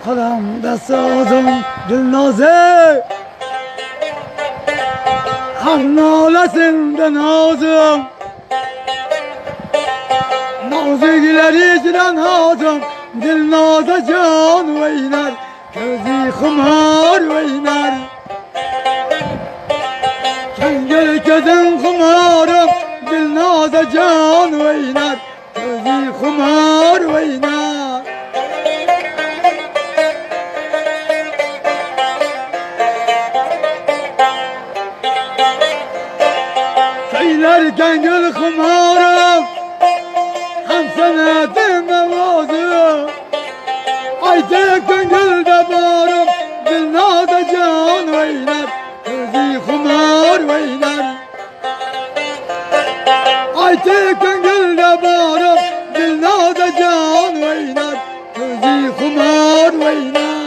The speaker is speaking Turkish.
Kalamda sazım Dilnaze, har nalasında nazım, nazikler içren hazım. Dilnaze can oynar, gözü kumar oynar. Çengel gözün kumarım, Dilnaze can oynar, gözü kumar oynar. Söylerken gül kumarım, hem senedim namazı. Aytekin gülde barım, Dilnaze can oynar, gözü kumar oynar. Aytekin gülde barım, Dilnaze can oynar, gözü kumar oynar.